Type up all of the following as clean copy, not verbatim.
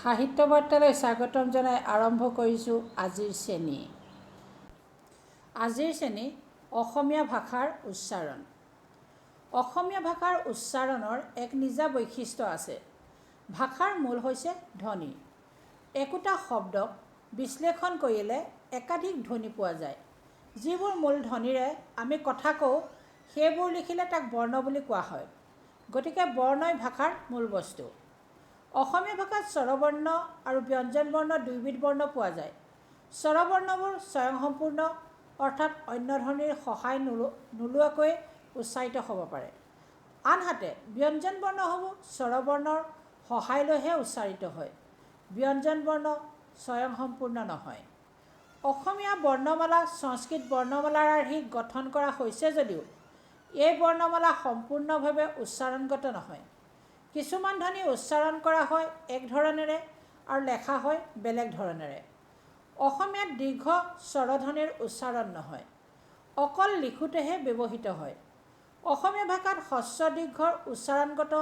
সাহিত্য বাৰ্তালৈ স্বাগতম জনাই আৰম্ভ কৰিছোঁ আজিৰ শ্ৰেণী। আজিৰ শ্ৰেণী অসমীয়া ভাষাৰ উচ্চাৰণ। অসমীয়া ভাষাৰ উচ্চাৰণৰ এক নিজা বৈশিষ্ট্য আছে। ভাষাৰ মূল হৈছে ধ্বনি। একোটা শব্দক বিশ্লেষণ কৰিলে একাধিক ধ্বনি পোৱা যায়। যিবোৰ মূল ধ্বনিৰে আমি কথা কওঁ সেইবোৰ লিখিলে তাক বৰ্ণ বুলি কোৱা হয়। গতিকে বৰ্ণই ভাষাৰ মূল বস্তু। অসমীয়া ভাষাত স্বৰবৰ্ণ আৰু ব্যঞ্জন বৰ্ণ দুয়োবিধ বৰ্ণ পোৱা যায়। স্বৰবৰ্ণবোৰ স্বয়ংসম্পূৰ্ণ অৰ্থাৎ অন্য ধ্বনিৰ সহায় নোলোৱাকৈ উচ্চাৰিত হ'ব পাৰে। আনহাতে ব্যঞ্জন বৰ্ণসমূহ স্বৰবৰ্ণৰ সহায় লৈহে উচ্চাৰিত হয়। ব্যঞ্জন বৰ্ণ স্বয়ংসম্পূৰ্ণ নহয়। অসমীয়া বৰ্ণমালা সংস্কৃত বৰ্ণমালাৰ আৰ্হিত গঠন কৰা হৈছে যদিও এই বৰ্ণমালা সম্পূৰ্ণভাৱে উচ্চাৰণগত নহয়। কিছুমান ধ্বনি উচ্চাৰণ কৰা হয় এক ধৰণেৰে আৰু লেখা হয় বেলেগ ধৰণেৰে। অসমীয়াত দীৰ্ঘ স্বৰধ্বনিৰ উচ্চাৰণ নহয়, অকল লিখোঁতেহে ব্যৱহৃত হয়। অসমীয়া ভাষাত হ্ৰস্ব দীৰ্ঘৰ উচ্চাৰণগত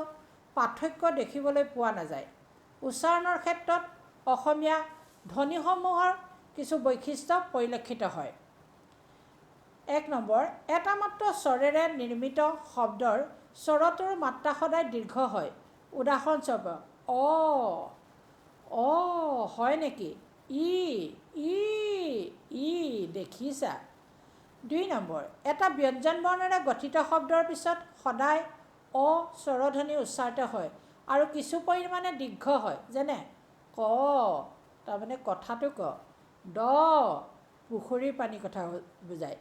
পাৰ্থক্য দেখিবলৈ পোৱা নাযায়। উচ্চাৰণৰ ক্ষেত্ৰত অসমীয়া ধ্বনিসমূহৰ কিছু বৈশিষ্ট্য পৰিলক্ষিত হয়। ১ নম্বৰ, এটা মাত্ৰ স্বৰেৰে নিৰ্মিত শব্দৰ স্বৰটোৰ মাত্ৰা সদায় দীৰ্ঘ হয়। উদাহৰণস্বৰূপে অ হয় নেকি, ই দেখিছা। ২ নম্বৰ, এটা ব্যঞ্জন বৰ্ণেৰে গঠিত শব্দৰ পিছত সদায় অ স্বৰধ্বনি উচ্চাৰিত হয় আৰু কিছু পৰিমাণে দীৰ্ঘ হয়। যেনে ক, তাৰমানে কথাটো ক, দ পুখুৰীৰ পানীৰ কথা বুজায়।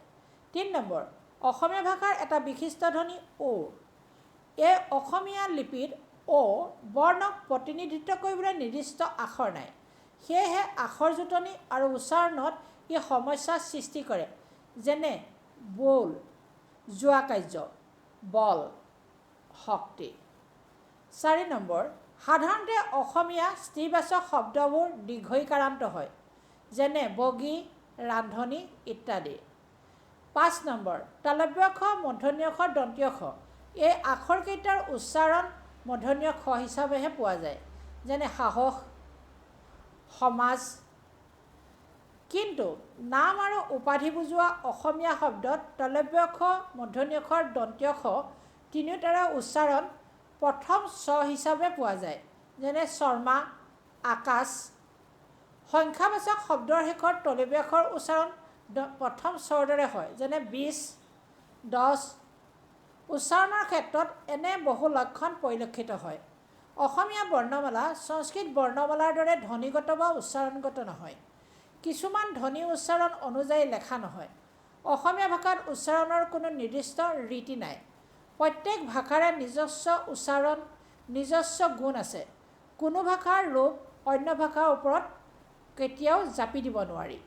৩ নম্বৰ, অসমীয়া ভাষাৰ এটা বিশিষ্ট ধ্বনি ও। এই অসমীয়া লিপিত অ বৰ্ণক প্ৰতিনিধিত্ব কৰিবলৈ নিৰ্দিষ্ট আখৰ নাই। সেয়েহে আখৰ জোঁটনি আৰু উচ্চাৰণত ই সমস্যাৰ সৃষ্টি কৰে। যেনে বল, যোৱা কাৰ্য, বল, শক্তি। ৪ নম্বৰ, সাধাৰণতে অসমীয়া স্ত্ৰীবাচক শব্দবোৰ দীৰ্ঘইকাৰান্ত হয়। যেনে বগী, ৰান্ধনি ইত্যাদি। ৫ নম্বৰ, তালব্য শ, মূৰ্ধন্য ষ, দন্ত্য শ এই আখৰকেইটাৰ উচ্চাৰণ মূৰ্ধন্য খ হিচাপেহে পোৱা যায়। যেনে সাহস, সমাজ। কিন্তু নাম আৰু উপাধি বুজোৱা অসমীয়া শব্দত তালব্য শ, মূৰ্ধন্য ষ, দন্ত্য শ তিনিওটাৰে উচ্চাৰণ প্ৰথম চ হিচাপে পোৱা যায়। যেনে শৰ্মা, আকাশ। সংখ্যাবাচক শব্দৰ শেষত তলব্য শৰ উচ্চাৰণ প্ৰথম চৰ দৰে হয়। যেনে ২০, ১০। উচ্চাৰণৰ ক্ষেত্ৰত এনে বহু লক্ষণ পৰিলক্ষিত হয়। অসমীয়া বৰ্ণমালা সংস্কৃত বৰ্ণমালাৰ দৰে ধ্বনিগত বা উচ্চাৰণগত নহয়। কিছুমান ধ্বনি উচ্চাৰণ অনুযায়ী লেখা নহয়। অসমীয়া ভাষাত উচ্চাৰণৰ কোনো নিৰ্দিষ্ট ৰীতি নাই। প্ৰত্যেক ভাষাৰে নিজস্ব উচ্চাৰণ, নিজস্ব গুণ আছে। কোনো ভাষাৰ ৰূপ অন্য ভাষাৰ ওপৰত কেতিয়াও জাপি দিব নোৱাৰি।